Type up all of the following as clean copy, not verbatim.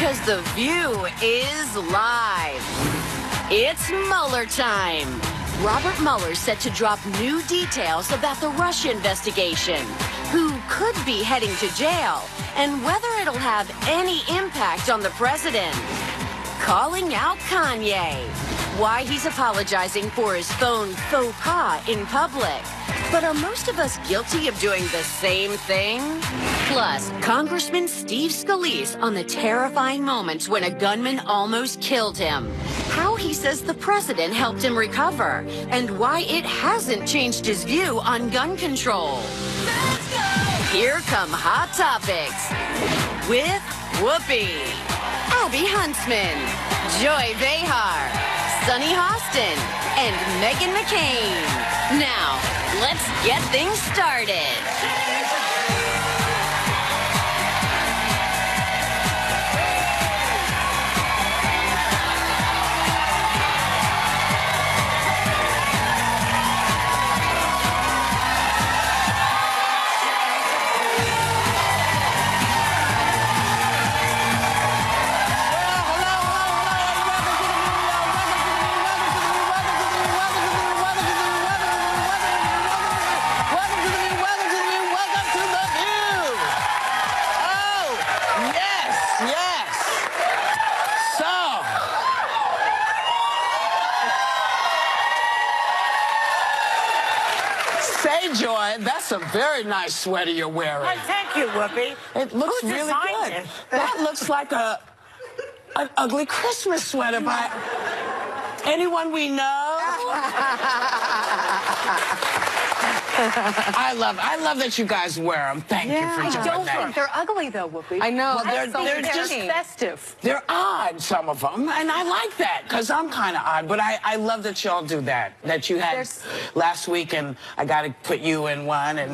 because The View is live. It's Mueller time. Robert Mueller's set to drop new details about the Russia investigation, who could be heading to jail, and whether it'll have any impact on the president. Calling out Kanye. Why he's apologizing for his phone faux pas in public. But are most of us guilty of doing the same thing? Plus, Congressman Steve Scalise on the terrifying moments when a gunman almost killed him. How he says the president helped him recover, and why it hasn't changed his view on gun control. Let's go! Here come Hot Topics with Whoopi, Abby Huntsman, Joy Behar, Sunny Hostin, and Meghan McCain. Now, let's get things started. Say, Joy, that's a very nice sweater you're wearing. Well, thank you, Whoopi. It looks really good. It? That looks like an ugly Christmas sweater by anyone we know. I love that you guys wear them. Thank you for doing that. I don't think they're ugly, though, Whoopi. I know. Well, they're just festive. They're odd, some of them, and I like that because I'm kind of odd. But I love that y'all do that. That you had last week, and I got to put you in one, and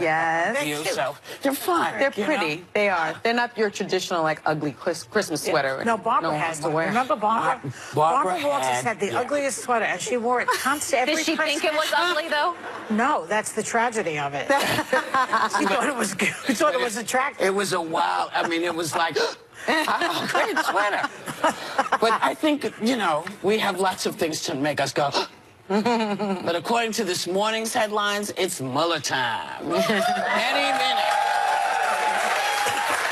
you. So they're fun. They're pretty. They are. They're not your traditional like ugly Christmas sweater. No, Barbara has to wear. Remember Barbara? Barbara Walters had the ugliest sweater, and she wore it constantly. Did she think it was ugly though? No, that's the tragedy of it. She thought it was good. She thought it was attractive. It was a wild. I mean, it was like, great sweater. But I think, you know, we have lots of things to make us go. But according to this morning's headlines, it's Mueller time.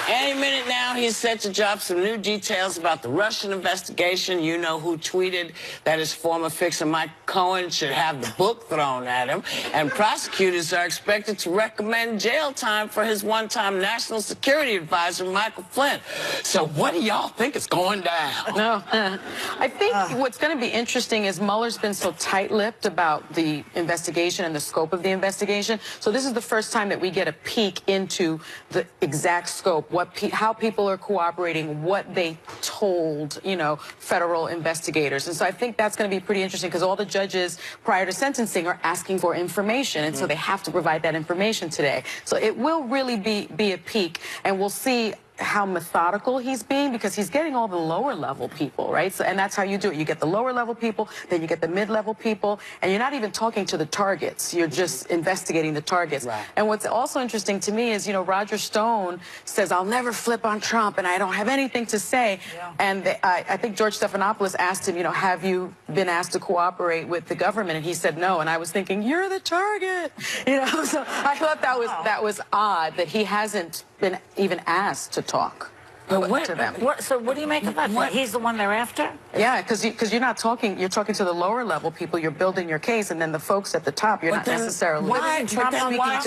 Any minute now, he's set to drop some new details about the Russian investigation. You know who tweeted that his former fixer Mike Cohen should have the book thrown at him. And prosecutors are expected to recommend jail time for his one-time national security advisor, Michael Flynn. So what do y'all think is going down? No. I think what's going to be interesting is Mueller's been so tight-lipped about the investigation and the scope of the investigation. So this is the first time that we get a peek into the exact scope, how people are cooperating, what they told, you know, federal investigators. And so I think that's going to be pretty interesting because all the judges prior to sentencing are asking for information, and so they have to provide that information today. So it will really be a peek, and we'll see how methodical he's being because he's getting all the lower level people, right? So, and that's how you do it. You get the lower level people, then you get the mid-level people, and you're not even talking to the targets. You're just investigating the targets. Right. And what's also interesting to me is, you know, Roger Stone says, I'll never flip on Trump and I don't have anything to say. Yeah. And I think George Stephanopoulos asked him, you know, have you been asked to cooperate with the government? And he said no. And I was thinking, you're the target. You know, so I thought that was odd that he hasn't been even asked to talk to them. So what do you make of that? He's the one they're after? Yeah, because you're not talking. You're talking to the lower level people. You're building your case, and then the folks at the top, you're not necessarily speaking to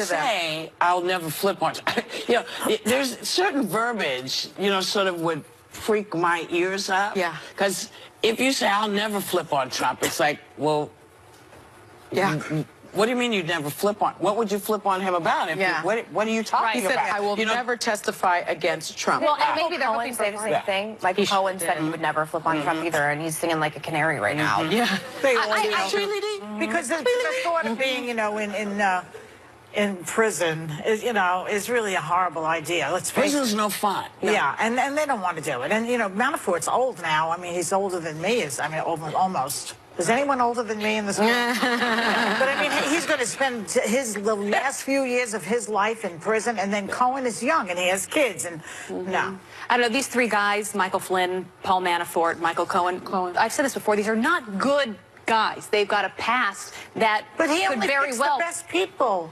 them. I'll never flip on. You know, there's certain verbiage, you know, sort of would freak my ears up. Yeah. Because if you say I'll never flip on Trump, it's like, well, yeah. What do you mean you'd never flip on? What would you flip on him about? What are you talking about? I will never testify against Trump. Well, and maybe they're hoping to say the same thing. Like Cohen said he would never flip on Trump either, and he's singing like a canary right now. Yeah. Because the thought of being, you know, in prison is, you know, is really a horrible idea. Let's face it. Prison's no fun. No. Yeah, and they don't want to do it. And, you know, Manafort's old now. I mean, he's older than me. I mean, almost. Is anyone older than me in this room? But I mean, he's going to spend the last few years of his life in prison, and then Cohen is young and he has kids, and no. I don't know, these three guys, Michael Flynn, Paul Manafort, Michael Cohen, I've said this before, these are not good guys. They've got a past that But he could only very picks well... the best people.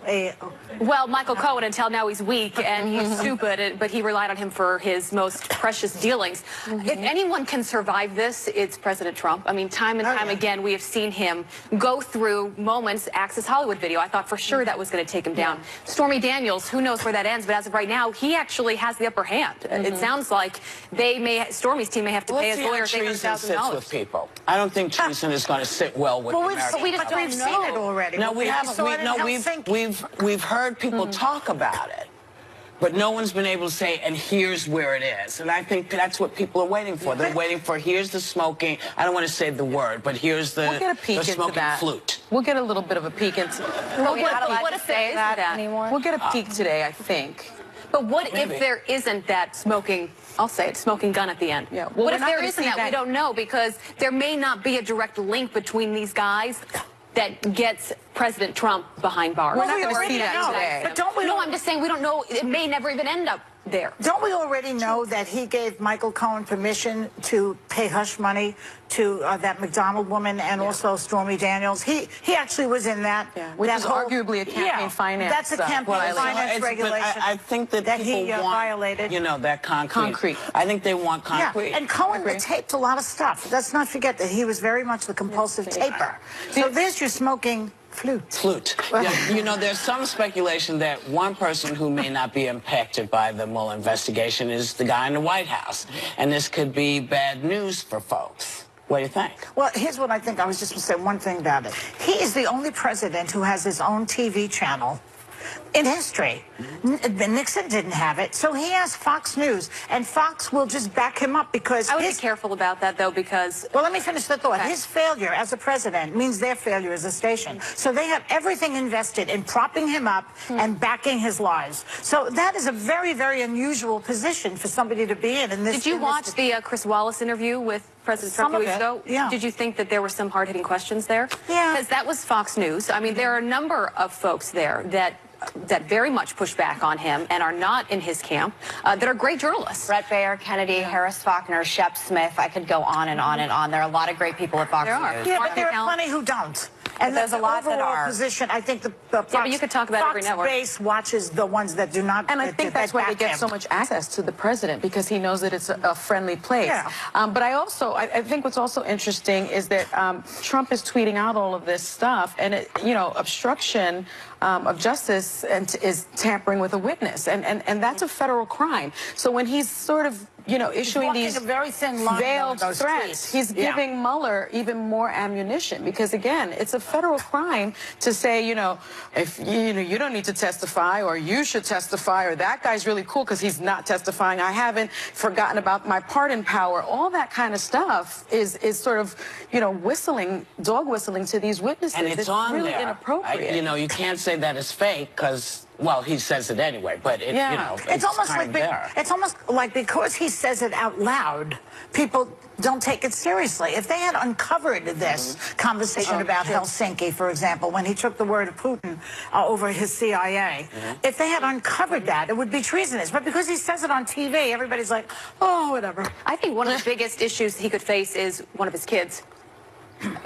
Well, Michael Cohen, until now, he's weak and he's stupid, but he relied on him for his most precious dealings. If anyone can survive this, it's President Trump. I mean, time and time again, we have seen him go through moments. Access Hollywood video, I thought for sure that was going to take him down. Stormy Daniels, who knows where that ends, but as of right now, he actually has the upper hand. It sounds like Stormy's team may have to pay his lawyers $800,000. With people. I don't think treason is going to sit well with American But we've seen it already. No, we haven't. We've heard people talk about it, but no one's been able to say, and here's where it is. And I think that's what people are waiting for. They're waiting for, here's the smoking, I don't want to say the word, but here's the, we'll get a peek the smoking into that. flute. We'll get a little bit of a peek into What if there isn't that anymore? We'll get a peek today, I think. But what if there isn't that smoking, I'll say it, smoking gun at the end? Yeah. Well, What if we're not there gonna isn't see that? that. We don't know, because there may not be a direct link between these guys that gets President Trump behind bars. We're not going to see that today. But don't we? No, I'm just saying we don't know. It may never even end up there. Don't we already know that he gave Michael Cohen permission to pay hush money to that McDonald woman and also Stormy Daniels? He actually was in that. Which that is whole, arguably a campaign finance. That's a campaign finance regulation. But I think that people he want, violated. you know, that concrete. I think they want concrete. Yeah, and Cohen taped a lot of stuff. Let's not forget that he was very much the compulsive taper. So there's your smoking flute. Yeah, you know, there's some speculation that one person who may not be impacted by the Mueller investigation is the guy in the White House. And this could be bad news for folks. What do you think? Well, here's what I think. I was just going to say one thing about it. He is the only president who has his own TV channel in history. Nixon didn't have it, so he has Fox News, and Fox will just back him up because I would be careful about that, though, because... Well, let me finish the thought. Okay. His failure as a president means their failure as a station. So they have everything invested in propping him up and backing his lies. So that is a very, very unusual position for somebody to be in. This, Did you watch the Chris Wallace interview with President Trump a few weeks ago? Yeah. Did you think that there were some hard-hitting questions there? Yeah. Because that was Fox News. I mean, there are a number of folks there that very much push back on him and are not in his camp, that are great journalists. Brett Baer, Kennedy, Harris Faulkner, Shep Smith. I could go on and on and on. There are a lot of great people at Fox News. Yeah, but there are plenty who don't. And there's a lot that are. Position, I think the Fox, but you could talk about every network. base watches the ones that do not. And I think that's why they get so much access to the president, because he knows that it's a friendly place. Yeah. But I think what's also interesting is that Trump is tweeting out all of this stuff, and obstruction of justice is tampering with a witness, and that's a federal crime. So when he's sort of issuing these a very thin line veiled those threats, tweets. he's giving Mueller even more ammunition, because again, it's a federal crime to say, if you don't need to testify, or you should testify, or that guy's really cool because he's not testifying. I haven't forgotten about my pardon power. All that kind of stuff is sort of dog whistling to these witnesses. And it's on really there. inappropriate. You can't say that it's fake because, well, he says it anyway, but it's almost kind like of there. it's almost like because he says it out loud, people don't take it seriously. If they had uncovered this conversation about Helsinki, for example, when he took the word of Putin over his CIA, if they had uncovered that, it would be treasonous. But because he says it on TV, everybody's like, oh, whatever. I think one of the biggest issues he could face is one of his kids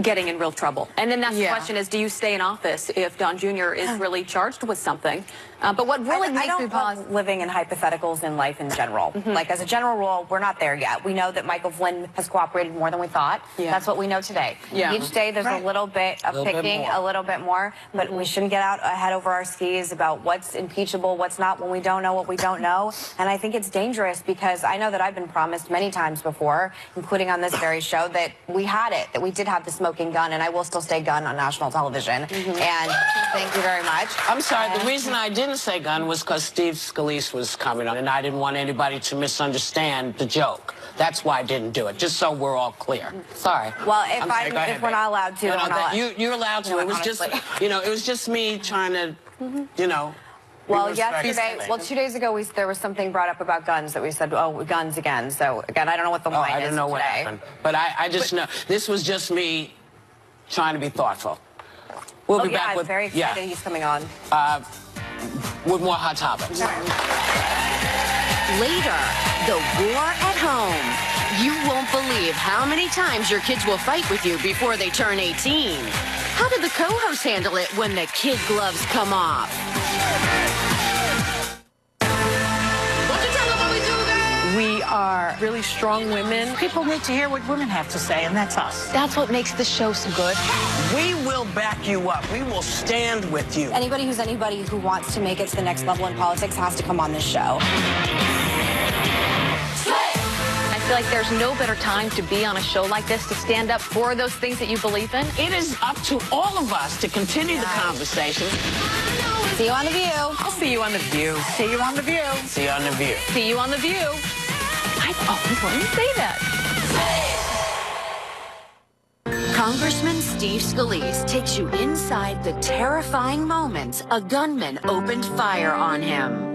getting in real trouble. And then that's the question is, do you stay in office if Don Jr. is really charged with something? But what really makes me pause... living in hypotheticals in life in general. Like, as a general rule, we're not there yet. We know that Michael Flynn has cooperated more than we thought. That's what we know today. Each day there's a little bit of picking, a little bit more, but we shouldn't get out ahead over our skis about what's impeachable, what's not, when we don't know what we don't know. And I think it's dangerous, because I know that I've been promised many times before, including on this very show, that we had it, that we did have the smoking gun, and I will still say gun on national television. And thank you very much. I'm sorry, the reason I didn't say gun was because Steve Scalise was coming on, and I didn't want anybody to misunderstand the joke. That's why I didn't do it, just so we're all clear. Sorry. Well, if we're not allowed to, you're allowed to. It was just, it was just me trying to, Well, yesterday, 2 days ago, there was something brought up about guns that we said, oh, guns again. So, again, I don't know what the line is I don't know what happened. But I just know, this was just me trying to be thoughtful. We'll be back with... I'm very excited he's coming on. With more hot topics. Later, the war at home. You won't believe how many times your kids will fight with you before they turn 18. How did the co-host handle it when the kid gloves come off? We are really strong women. People need to hear what women have to say, and that's us. That's what makes the show so good. We will back you up. We will stand with you. Anybody who wants to make it to the next level in politics has to come on this show. I feel like there's no better time to be on a show like this, to stand up for those things that you believe in. It is up to all of us to continue the conversation. See you on The View. I'll see you on The View. See you on The View. See you on The View. See you on The View. I always wanted to say that. Congressman Steve Scalise takes you inside the terrifying moments a gunman opened fire on him.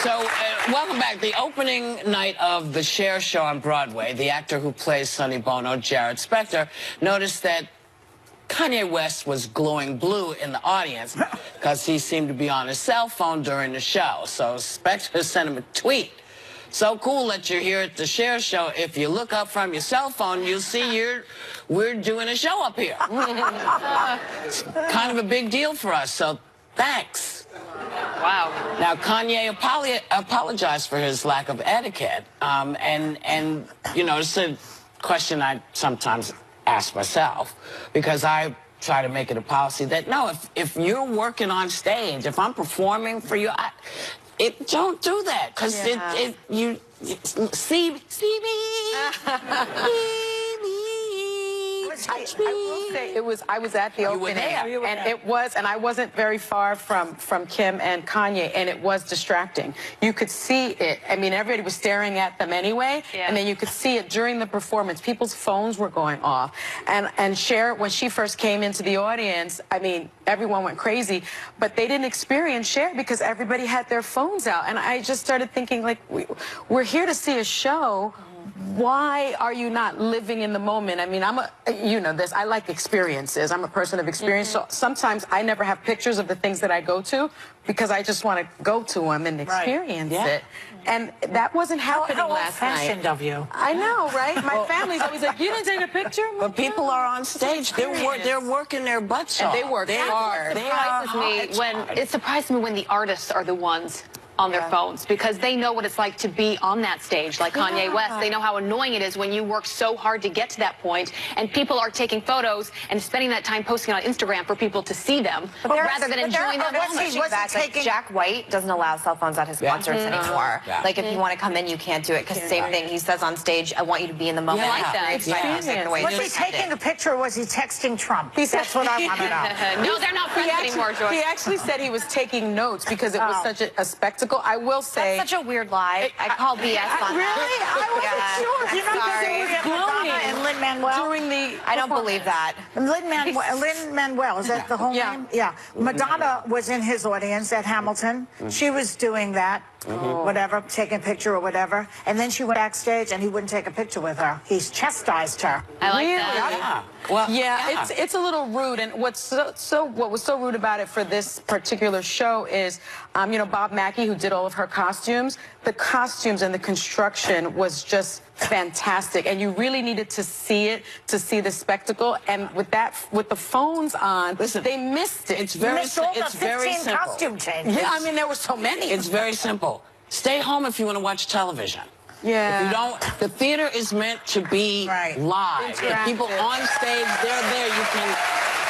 So, welcome back. The opening night of the Cher show on Broadway, the actor who plays Sonny Bono, Jared Spector, noticed that Kanye West was glowing blue in the audience because he seemed to be on his cell phone during the show. So Spector sent him a tweet. So cool that you're here at the Cher show. If you look up from your cell phone, you'll see we're doing a show up here. It's kind of a big deal for us, so thanks. Wow. Now, Kanye apologized for his lack of etiquette. And you know, it's a question I sometimes ask myself, because I try to make it a policy that, no, if you're working on stage, if I'm performing for you, don't do that, because you see me. I will say I was at the opening, and I wasn't very far from Kim and Kanye, and it was distracting. You could see it. I mean, everybody was staring at them anyway, and then you could see it during the performance. People's phones were going off, and Cher, when she first came into the audience, I mean, everyone went crazy, but they didn't experience Cher because everybody had their phones out, and I just started thinking, like, we're here to see a show. Why are you not living in the moment? I mean, you know this, I like experiences. I'm a person of experience, so sometimes I never have pictures of the things that I go to because I just want to go to them and experience it. And that wasn't happening last night. How old-fashioned of you. I know, right? My family's always like, you didn't take a picture? But people are on stage. They're working their butts off. And they work hard. It surprises me when the artists are the ones on their phones, because they know what it's like to be on that stage, like Kanye West. They know how annoying it is when you work so hard to get to that point, and people are taking photos and spending that time posting on Instagram for people to see them, rather than enjoying that moment. Exactly. Jack White doesn't allow cell phones at his concerts anymore. Like, if you want to come in, you can't do it, because same thing. He says on stage, I want you to be in the moment. I like that. Was he taking a picture, or was he texting Trump? That's what I want to know. No, they're not friends anymore, George. He actually said he was taking notes because it was such a spectacle. I will say... That's such a weird lie. I call BS on that. Really? I wasn't sure. You know, Madonna and Lin-Manuel. During the... I don't believe that. Lin-Manuel, is that the whole name? Yeah. Madonna was in his audience at Hamilton. She was doing that. Whatever, taking a picture or whatever, and then she went backstage and he wouldn't take a picture with her. He's chastised her. I like that. Well, it's a little rude, and what was so rude about it for this particular show is, you know, Bob Mackie, who did all of her costumes, the costumes and the construction was just fantastic, and you really needed to see it to see the spectacle. And with the phones on, they missed it. It's very simple. Costume changes. Yeah, I mean, there were so many. It's very simple. Stay home if you want to watch television. Yeah. If you don't, the theater is meant to be live. If people on stage, they're there. You can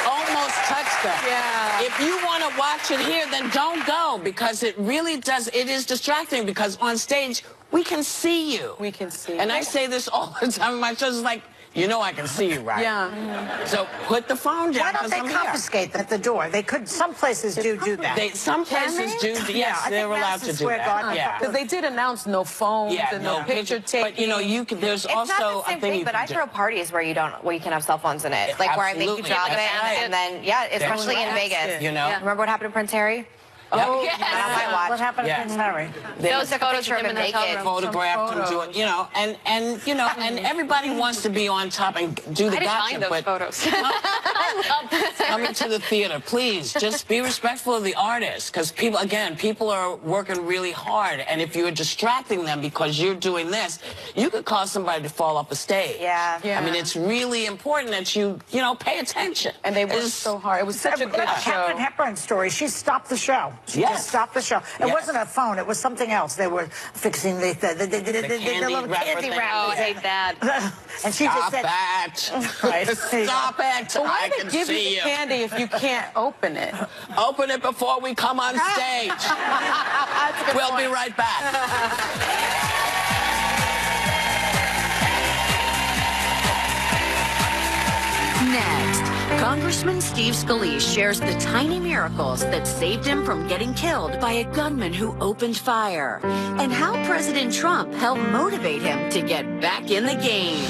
almost touch them. Yeah. If you want to watch it here, then don't go, because it really does. It is distracting, because on stage we can see you. We can see. And I say this all the time. My shows is like, you know, I can see you, right? Yeah. So put the phone down. Why don't they confiscate them at the door? They could. Some places do that. Some places do. Yes, they're allowed to do that. Yeah. Because they did announce no phones and no picture taking. But you know, you can. There's it's also not the same thing. But I throw parties where you can have cell phones in it, like where I make you drop it, and then especially in Vegas. You know, remember what happened to Prince Harry? Oh, Yep. Not on my watch. What happened to Prince Harry? Those took a photos picture of of him in him the hotel naked. room. Photographed him doing, you know, and everybody wants to be on top and do the I didn't gotcha, find those but photos. I love this. coming to the theater, please just be respectful of the artist, because people are working really hard, and if you're distracting them because you're doing this, you could cause somebody to fall off a stage. Yeah. I mean, it's really important that you pay attention. And they worked so hard. It was such a good show. Catherine Hepburn's story, she stopped the show. She just stopped the show. It wasn't a phone. It was something else. They were fixing the little wrapper candy thing. wrap. Oh, I hate that. And she just said, Stop it. Stop it. But why I do can they give see you the candy if you can't open it? Open it before we come on stage. We'll be right back. Next, Congressman Steve Scalise shares the tiny miracles that saved him from getting killed by a gunman who opened fire, and how President Trump helped motivate him to get back in the game.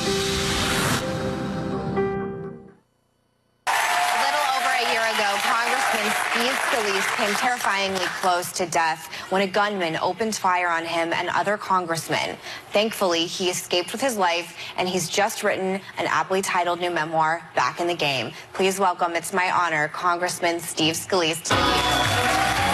Congressman Steve Scalise came terrifyingly close to death when a gunman opened fire on him and other congressmen. Thankfully, he escaped with his life, and he's just written an aptly titled new memoir, Back in the Game. Please welcome, it's my honor, Congressman Steve Scalise to the vehicle.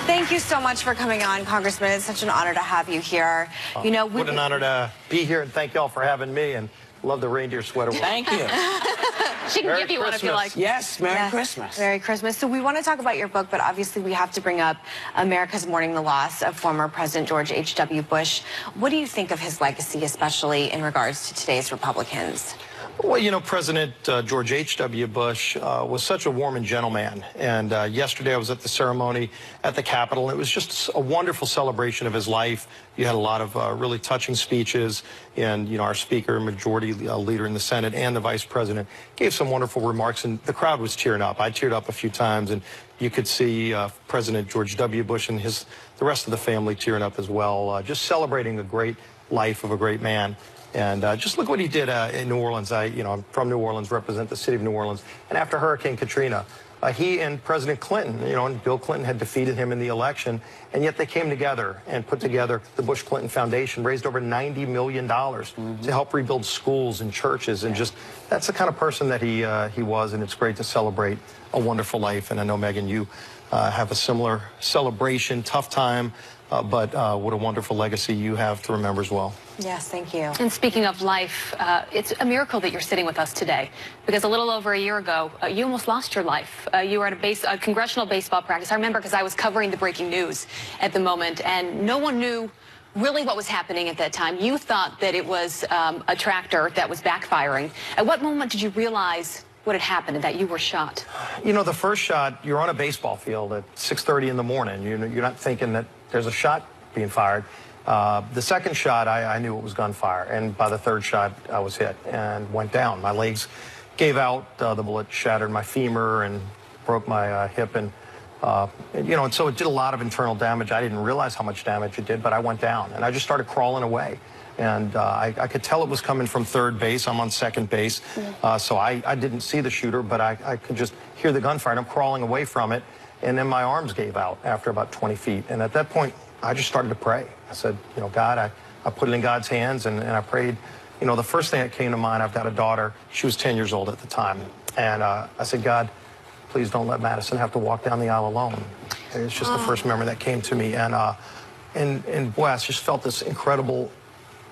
Thank you so much for coming on, Congressman. It's such an honor to have you here. You know, what an honor to be here, and thank y'all for having me, and love the reindeer sweater. Thank you. She can give you one if you like. Yes, Merry Christmas. Merry Christmas. So we want to talk about your book, but obviously we have to bring up America's mourning the loss of former President George H.W. Bush. What do you think of his legacy, especially in regards to today's Republicans? Well, you know, President George H.W. Bush was such a warm and gentle man. And yesterday I was at the ceremony at the Capitol, and it was just a wonderful celebration of his life. You had a lot of really touching speeches, and, you know, our Speaker, Majority Leader in the Senate, and the Vice President gave some wonderful remarks, and the crowd was tearing up. I teared up a few times, and you could see President George W. Bush and the rest of the family tearing up as well, just celebrating the great life of a great man. And just look what he did in New Orleans. I'm from New Orleans, represent the city of New Orleans. And after Hurricane Katrina, he and President Clinton, and Bill Clinton had defeated him in the election, and yet they came together and put together the Bush Clinton Foundation, raised over $90 million to help rebuild schools and churches. And just, that's the kind of person that he was, and it's great to celebrate a wonderful life. And I know, Megan, you have a similar celebration, tough time, but what a wonderful legacy you have to remember as well. Yes, thank you. And speaking of life, it's a miracle that you're sitting with us today, because a little over a year ago, you almost lost your life. You were at a congressional baseball practice. I remember because I was covering the breaking news at the moment, and no one knew really what was happening at that time. You thought that it was a tractor that was backfiring. At what moment did you realize what had happened and that you were shot? You know, the first shot, you're on a baseball field at 6:30 in the morning. You're not thinking that there's a shot being fired. The second shot, I knew it was gunfire, and by the third shot, I was hit and went down. My legs gave out, the bullet shattered my femur and broke my hip, and so it did a lot of internal damage. I didn't realize how much damage it did, but I went down, and I just started crawling away. And I could tell it was coming from third base. I'm on second base, so I didn't see the shooter, but I could just hear the gunfire, and I'm crawling away from it, and then my arms gave out after about 20 feet. And at that point, I just started to pray. I said, God, I put it in God's hands, and I prayed. The first thing that came to mind, I've got a daughter. She was 10 years old at the time. And I said, God, please don't let Madison have to walk down the aisle alone. And it's just the first memory that came to me. And boy, I just felt this incredible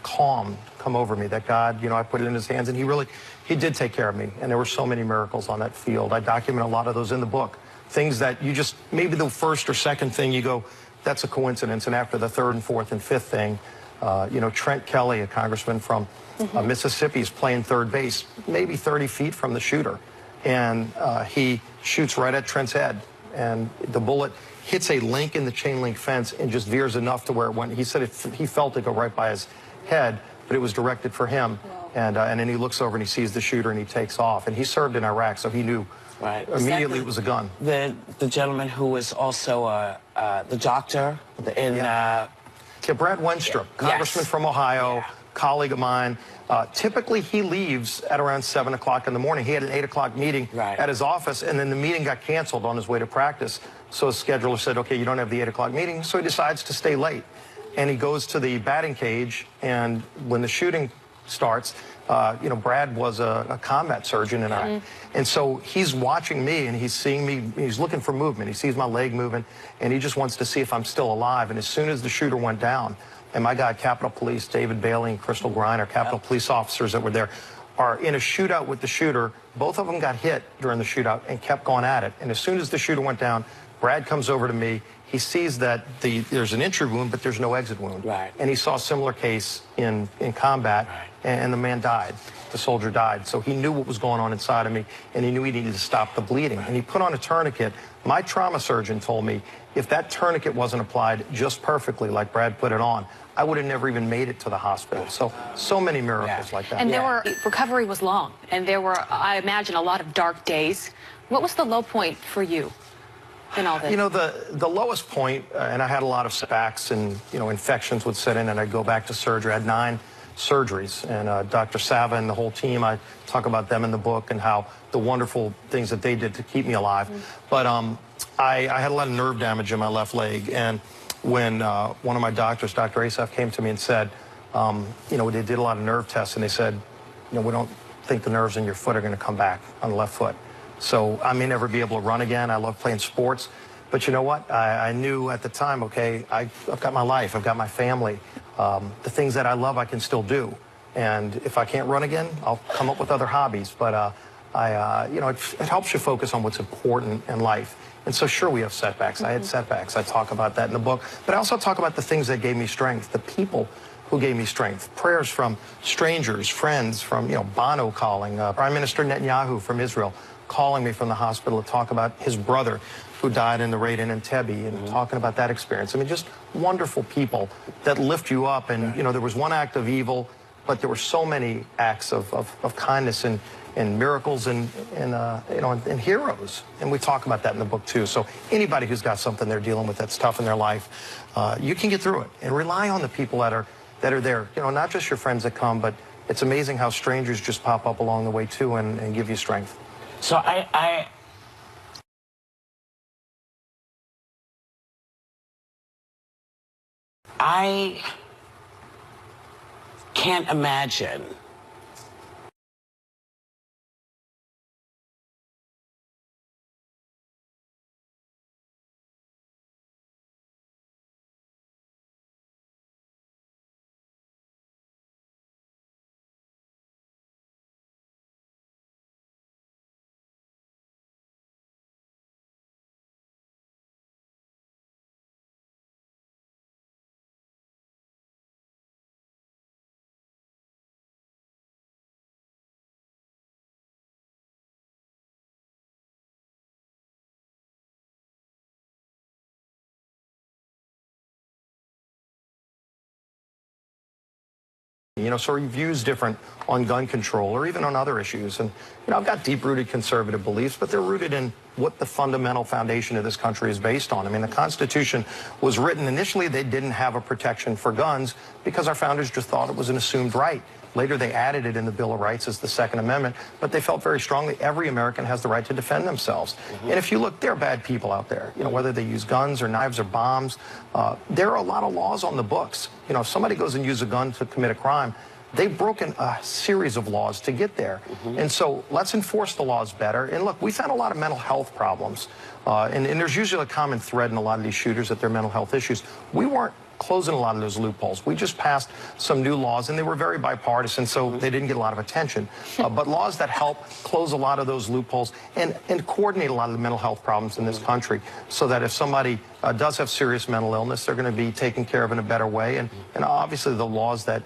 calm come over me that God, I put it in his hands, and he did take care of me. And there were so many miracles on that field. I document a lot of those in the book. Things that you just, maybe the first or second thing you go, that's a coincidence. And after the third and fourth and fifth thing, Trent Kelly, a congressman from Mississippi, is playing third base, maybe 30 feet from the shooter. And he shoots right at Trent's head. and the bullet hits a link in the chain link fence and just veers enough to where it went. He said he felt it go right by his head, but it was directed for him. And then he looks over and he sees the shooter and he takes off. And he served in Iraq, so he knew immediately it was a gun. The gentleman who was also the doctor in... Yeah, Brad Wenstrup, congressman from Ohio, colleague of mine. Typically, he leaves at around 7 o'clock in the morning. He had an 8 o'clock meeting at his office, and then the meeting got canceled on his way to practice. So his scheduler said, okay, you don't have the 8 o'clock meeting, so he decides to stay late. And he goes to the batting cage, and when the shooting starts, you know, Brad was a combat surgeon in Iraq. And so he's watching me, and he's seeing me, he's looking for movement. He sees my leg moving, and he just wants to see if I'm still alive. And as soon as the shooter went down, and my guy, Capitol Police, David Bailey and Crystal Griner, Capitol Police officers that were there, are in a shootout with the shooter. Both of them got hit during the shootout and kept going at it. And as soon as the shooter went down, Brad comes over to me. He sees that there's an entry wound, but there's no exit wound. And he saw a similar case in combat, and the man died. The soldier died. So he knew what was going on inside of me, and he knew he needed to stop the bleeding. And he put on a tourniquet. My trauma surgeon told me if that tourniquet wasn't applied just perfectly like Brad put it on, I would have never even made it to the hospital. So many miracles like that. And recovery was long, and there were, I imagine, a lot of dark days. What was the low point for you in all this? You know, the lowest point, and I had a lot of setbacks, and, you know, infections would set in, and I'd go back to surgery. I had 9 surgeries, and Dr. Sava and the whole team, I talk about them in the book and how the wonderful things that they did to keep me alive. But I had a lot of nerve damage in my left leg, and when one of my doctors, Dr. Asaf, came to me and said, you know, they did a lot of nerve tests, and they said, you know, we don't think the nerves in your foot are going to come back on the left foot. So I may never be able to run again. I love playing sports. But you know what? I knew at the time, okay, I've got my life. I've got my family. The things that I love, I can still do. And if I can't run again, I'll come up with other hobbies. But you know, it helps you focus on what's important in life. And so sure, we have setbacks. I had setbacks. I talk about that in the book. But I also talk about the things that gave me strength, the people who gave me strength. Prayers from strangers, friends, from, you know, Bono calling, Prime Minister Netanyahu from Israel calling me from the hospital to talk about his brother who died in the raid in Entebbe, and talking about that experience. I mean, just wonderful people that lift you up. And, you know, there was one act of evil, but there were so many acts of kindness and miracles and you know, and heroes. And we talk about that in the book, too. So anybody who's got something they're dealing with that's tough in their life, you can get through it. And rely on the people that are there. You know, not just your friends that come, but it's amazing how strangers just pop up along the way, too, and give you strength. So I can't imagine You know, so reviews different on gun control or even on other issues. And, you know, I've got deep-rooted conservative beliefs, but they're rooted in what the fundamental foundation of this country is based on. I mean, the Constitution was written initially, they didn't have a protection for guns because our founders just thought it was an assumed right. Later, they added it in the Bill of Rights as the Second Amendment, but they felt very strongly every American has the right to defend themselves. And if you look, there are bad people out there, you know, whether they use guns or knives or bombs. There are a lot of laws on the books. You know, if somebody goes and uses a gun to commit a crime, they've broken a series of laws to get there. And so let's enforce the laws better. And look, we've had a lot of mental health problems. And there's usually a common thread in a lot of these shooters that they're mental health issues. We weren't closing a lot of those loopholes. We just passed some new laws, and they were very bipartisan, so they didn't get a lot of attention. But laws that help close a lot of those loopholes and coordinate a lot of the mental health problems in this country, so that if somebody does have serious mental illness, they're going to be taken care of in a better way. And obviously the laws that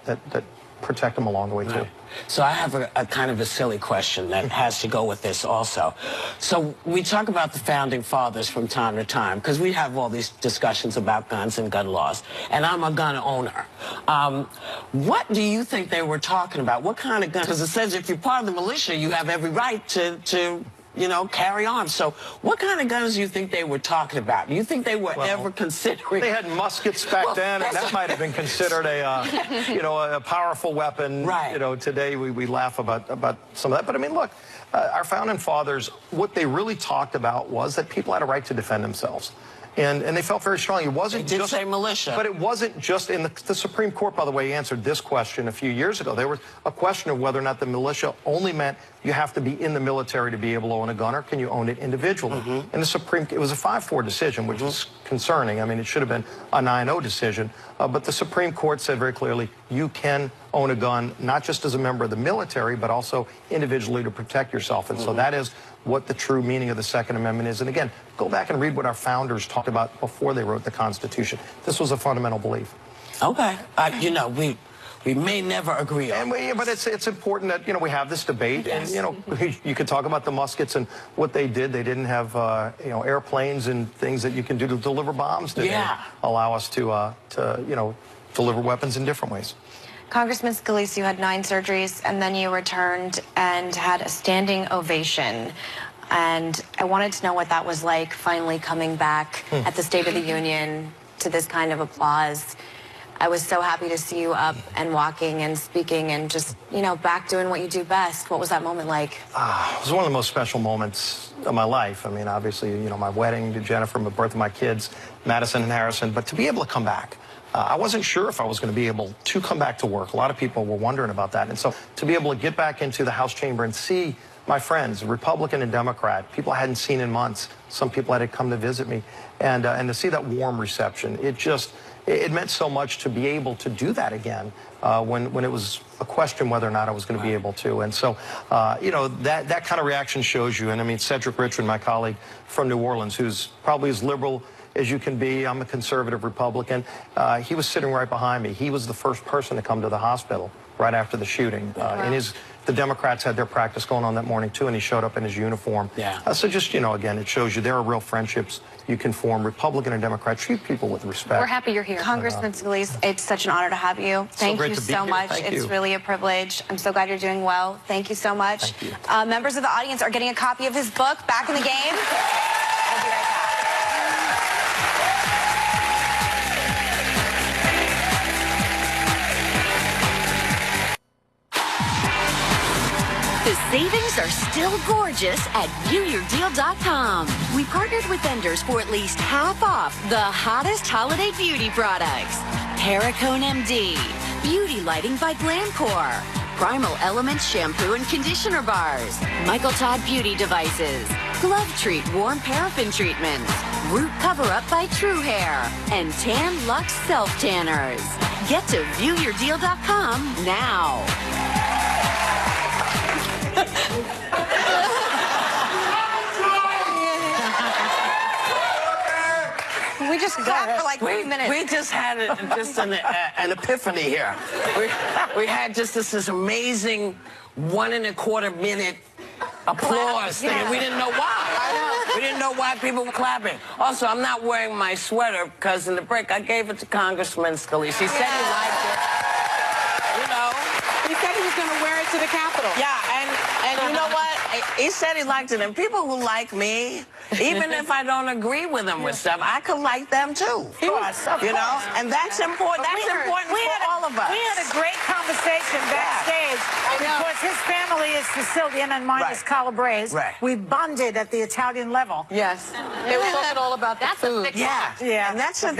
protect them along the way, too. So I have a kind of a silly question that has to go with this also. So we talk about the founding fathers from time to time because we have all these discussions about guns and gun laws, and I'm a gun owner. What do you think they were talking about? What kind of gun? Because it says if you're part of the militia, you have every right to you know, carry arms. So what kind of guns do you think they were talking about? Do you think they were ever considering? They had muskets back then, and that might have been considered a, you know, a powerful weapon. Right. You know, today we laugh about some of that. But I mean, look, our founding fathers, what they really talked about was that people had a right to defend themselves. And they felt very strongly. It wasn't They did just say militia. But it wasn't just in the Supreme Court, by the way, answered this question a few years ago. There was a question of whether or not the militia only meant you have to be in the military to be able to own a gun, or can you own it individually? And the Supreme, it was a 5-4 decision, which is concerning. I mean, it should have been a 9-0 decision. But the Supreme Court said very clearly, you can own a gun, not just as a member of the military, but also individually to protect yourself. And so that is what the true meaning of the Second Amendment is. And again, go back and read what our founders talked about before they wrote the Constitution. This was a fundamental belief. Okay. You know, we may never agree on it. But it's important that, you know, we have this debate. And, you know, you could talk about the muskets and what they did. They didn't have, you know, airplanes and things that you can do to deliver bombs that allow us to, you know, deliver weapons in different ways. Congressman Scalise, you had 9 surgeries, and then you returned and had a standing ovation. And I wanted to know what that was like, finally coming back at the State of the Union to this kind of applause. I was so happy to see you up and walking and speaking and just, you know, back doing what you do best. What was that moment like? It was one of the most special moments of my life. I mean, obviously, you know, my wedding to Jennifer, the birth of my kids, Madison and Harrison, but to be able to come back. I wasn't sure if I was going to be able to come back to work. A lot of people were wondering about that. And so to be able to get back into the House chamber and see my friends, Republican and Democrat, people I hadn't seen in months, some people had come to visit me, and to see that warm reception, it meant so much to be able to do that again when it was a question whether or not I was going to be able to. And so, you know, that kind of reaction shows you. And I mean, Cedric Richmond, my colleague from New Orleans, who's probably as liberal as you can be. I'm a conservative Republican. He was sitting right behind me. He was the first person to come to the hospital right after the shooting. The Democrats had their practice going on that morning, too, and he showed up in his uniform. So just, you know, again, it shows you there are real friendships you can form. Republican and Democrat, treat people with respect. We're happy you're here. Congressman Scalise, it's such an honor to have you. Thank you so much. It's really a privilege. I'm so glad you're doing well. Thank you so much. Members of the audience are getting a copy of his book, Back in the Game. We'll be right back. The savings are still gorgeous at viewyourdeal.com. We partnered with vendors for at least half off the hottest holiday beauty products. Paracone MD, Beauty Lighting by Glamcore, Primal Elements shampoo and conditioner bars, Michael Todd beauty devices, Glove Treat warm paraffin treatments, Root Cover-Up by True Hair, and Tan Luxe self-tanners. Get to viewyourdeal.com now. We just clapped for like 3 minutes. We just had an epiphany here. We had just this amazing 1 1/4 minute applause thing. And we didn't know why. We didn't know why people were clapping. Also, I'm not wearing my sweater because in the break I gave it to Congressman Scalise. He said he liked it. You know. He said he was going to wear it to the Capitol. Yeah, and you know what? He said he liked it. And people who like me, even if I don't agree with them with stuff, I could like them too. You know? And that's important. That's important for all of us. We had a great conversation backstage because his family is Sicilian and mine is Calabrese. We bonded at the Italian level. Yes. They were talking all about the food. And that's a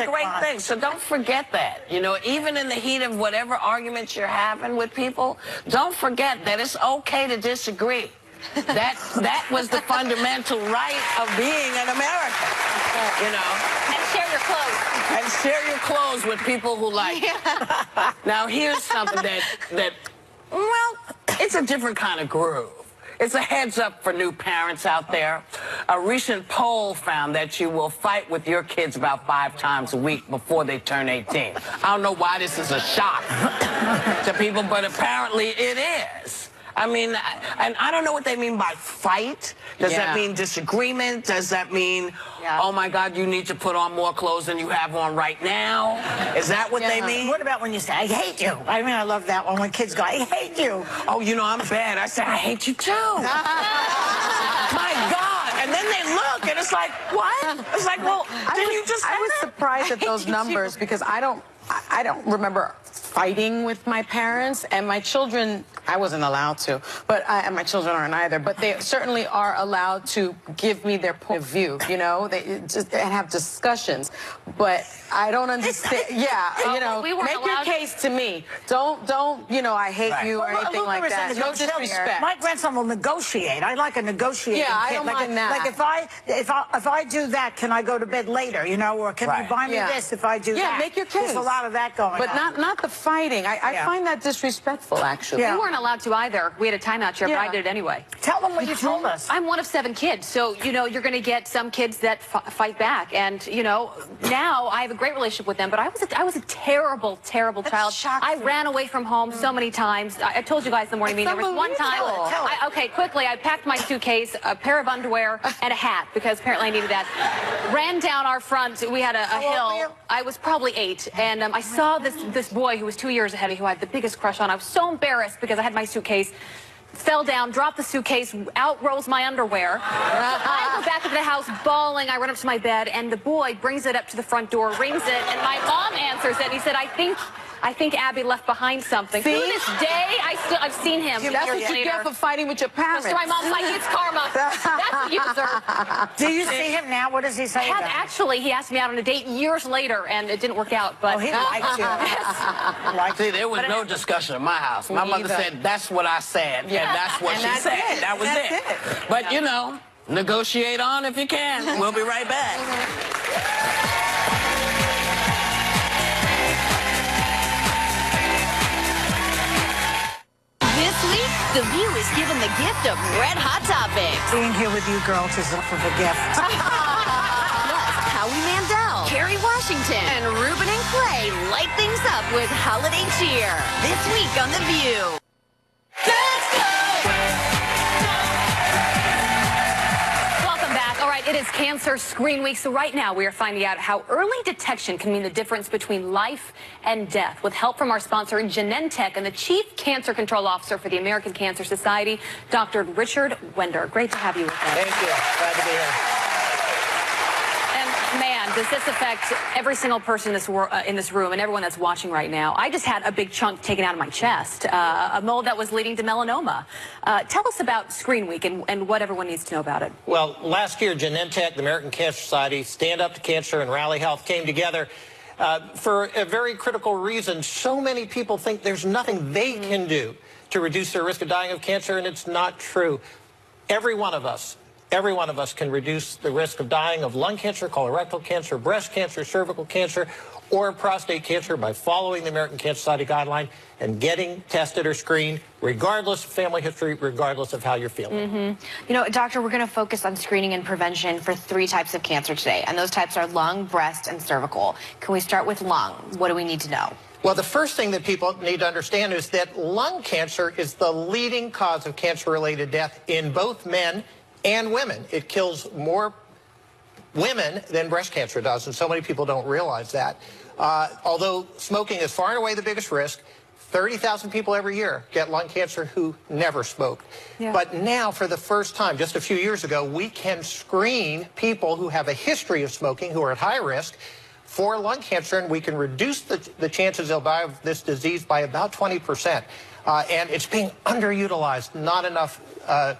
great thing. So don't forget that. You know, even in the heat of whatever arguments you're having with people, don't forget that it's okay to disagree. That was the fundamental right of being an American, you know. And share your clothes. And share your clothes with people who like it. Now, here's something that, well, it's a different kind of groove. It's a heads up for new parents out there. A recent poll found that you will fight with your kids about 5 times a week before they turn 18. I don't know why this is a shock to people, but apparently it is. I mean, and I don't know what they mean by fight. Does that mean disagreement? Does that mean, oh my God, you need to put on more clothes than you have on right now? Is that what they mean? What about when you say, I hate you? I mean, I love that one when kids go, I hate you. Oh, you know, I'm bad. I say, I hate you too. My God. And then they look, and it's like, what? It's like, well, didn't you just say I was that? surprised at those numbers because I don't remember fighting with my parents, and my children, I wasn't allowed to, but and my children aren't either, but they certainly are allowed to give me their point of view, you know, they just and have discussions, but I don't understand, you know, make your case to me. Don't, you know, I hate you or anything like that. No disrespect. My grandson will negotiate. I like a negotiating kid. I don't mind that. Like if I do that, can I go to bed later, you know, or can you buy me this if I do that? Yeah, make your case. There's a lot of that going on. But not the fighting. I find that disrespectful, actually. We weren't allowed to either. We had a timeout chair, but I did it anyway. Tell them what you told us. I'm one of 7 kids, so, you know, you're going to get some kids that fight back. And, you know, now I have a great relationship with them, but I was a terrible, terrible child. I ran away from home so many times. I told you guys in the morning meeting, there was one time. Okay, quickly, I packed my suitcase, a pair of underwear, and a hat, because apparently I needed that. Ran down our front. We had a hill. I was probably 8, and I saw this boy who was 2 years ahead of me, who I had the biggest crush on. I was so embarrassed because I had my suitcase, fell down, dropped the suitcase, out rolls my underwear. I go back into the house bawling. I run up to my bed, and the boy brings it up to the front door, rings it, and my mom answers it. He said, I think Abby left behind something. See? To this day, I've seen him. That's what you get for fighting with your parents. So my mom's like, it's karma. That's what you deserve. Do you see him now? What does he say? Actually, he asked me out on a date years later, and it didn't work out. But he liked you. See, there was no discussion in my house. My mother said, that's what I said, and that's what she said. That was it. But, you know, negotiate on if you can. We'll be right back. This week, The View is given the gift of Red Hot Topics. Being here with you girls is a gift. Plus, Howie Mandel, Kerry Washington, and Ruben and Clay light things up with holiday cheer. This week on The View. Let's go! Welcome back. All right, it is Cancer Screen Week, so right now we are finding out how early detection can mean the difference between life and death. With help from our sponsor, Genentech, and the Chief Cancer Control Officer for the American Cancer Society, Dr. Richard Wender. Great to have you with us. Thank you. Glad to be here. And man, does this affect every single person in this room and everyone that's watching right now. I just had a big chunk taken out of my chest, a mole that was leading to melanoma. Tell us about Screen Week and what everyone needs to know about it. Well, last year, Genentech, the American Cancer Society, Stand Up to Cancer, and Rally Health came together for a very critical reason. So many people think there's nothing they can do to reduce their risk of dying of cancer, and it's not true. Every one of us can reduce the risk of dying of lung cancer, colorectal cancer, breast cancer, cervical cancer, or prostate cancer by following the American Cancer Society guideline and getting tested or screened, regardless of family history, regardless of how you're feeling. You know, doctor, we're going to focus on screening and prevention for 3 types of cancer today, and those types are lung, breast, and cervical. Can we start with lung? What do we need to know? Well, the first thing that people need to understand is that lung cancer is the leading cause of cancer-related death in both men and women. It kills more women than breast cancer does, and so many people don't realize that. Although smoking is far and away the biggest risk, 30,000 people every year get lung cancer who never smoked. But now, for the first time, just a few years ago, we can screen people who have a history of smoking, who are at high risk, for lung cancer, and we can reduce the chances they'll die of this disease by about 20%. And it's being underutilized. Not enough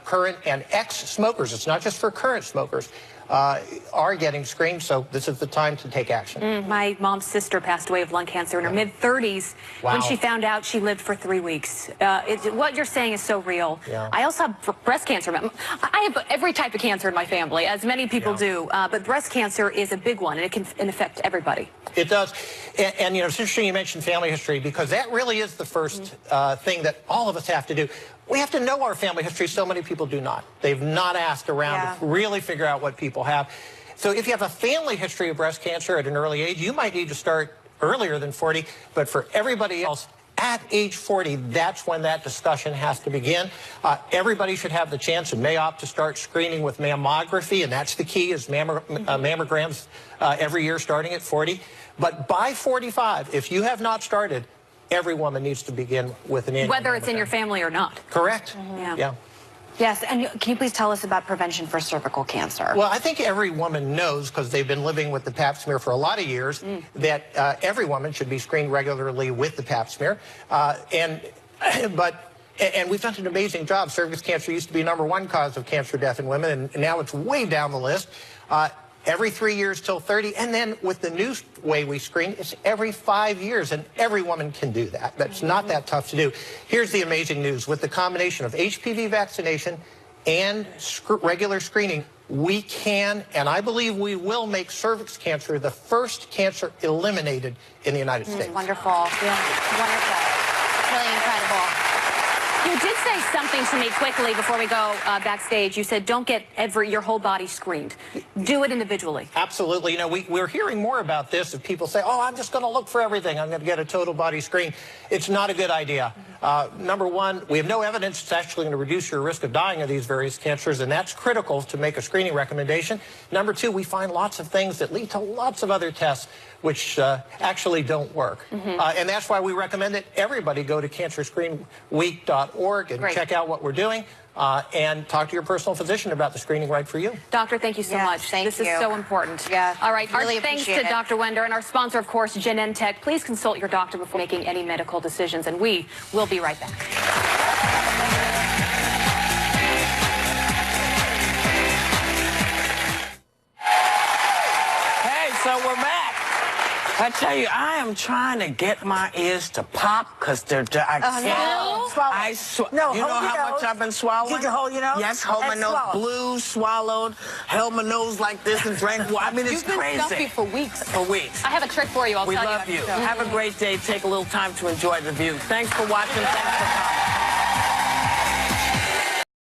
current and ex-smokers. It's not just for current smokers. are getting screened, so this is the time to take action. My mom's sister passed away of lung cancer in her mid-30s. Wow. When she found out, she lived for 3 weeks. What you're saying is so real. Yeah. I also have breast cancer. I have every type of cancer in my family, as many people do, but breast cancer is a big one, and it can affect everybody. It does. And you know, it's interesting you mentioned family history, because that really is the first thing that all of us have to do. We have to know our family history. So many people do not. They've not asked around to really figure out what people have. So if you have a family history of breast cancer at an early age, you might need to start earlier than 40. But for everybody else, at age 40, that's when that discussion has to begin. Everybody should have the chance and may opt to start screening with mammography, and that's the key, is mammograms every year starting at 40. But by 45, if you have not started, every woman needs to begin with an annual Whether it's in mammogram. your family or not. Correct. Yeah. Yes, and can you please tell us about prevention for cervical cancer? Well, I think every woman knows, because they've been living with the pap smear for a lot of years, that every woman should be screened regularly with the pap smear. And we've done an amazing job. Cervix cancer used to be #1 cause of cancer death in women, and now it's way down the list. Every 3 years till 30, and then with the new way we screen, it's every 5 years, and every woman can do that. That's not that tough to do. Here's the amazing news. With the combination of HPV vaccination and regular screening, we can, and I believe we will, make cervix cancer the first cancer eliminated in the United States. Wonderful. Yeah. Wonderful. Really incredible. You did say something to me quickly before we go backstage. You said don't get your whole body screened. Do it individually. Absolutely. You know, we're hearing more about this, if people say, oh, I'm just going to look for everything. I'm going to get a total body screen. It's not a good idea. Number one, we have no evidence it's actually going to reduce your risk of dying of these various cancers, and that's critical to make a screening recommendation. Number two, we find lots of things that lead to lots of other tests which actually don't work. And that's why we recommend that everybody go to cancerscreenweek.org and check out what we're doing. And talk to your personal physician about the screening right for you. Doctor, thank you so much. This is so important. Yeah. All right. Really our thanks to appreciate it. Dr. Wender and our sponsor, of course, Genentech. Please consult your doctor before making any medical decisions, and we will be right back. Hey, so we're back. I tell you, I am trying to get my ears to pop, because I can't. No, you know hold your how much nose. I've been swallowing? Did you hold your nose? Yes, hold my And nose. swallow. Blew, swallowed, held my nose like this and drank water. I mean, it's You've been crazy. stuffy for weeks. For weeks. I have a trick for you. I'll We tell you. love you. Have a great day. Take a little time to enjoy the view. Thanks for watching. Thanks for coming.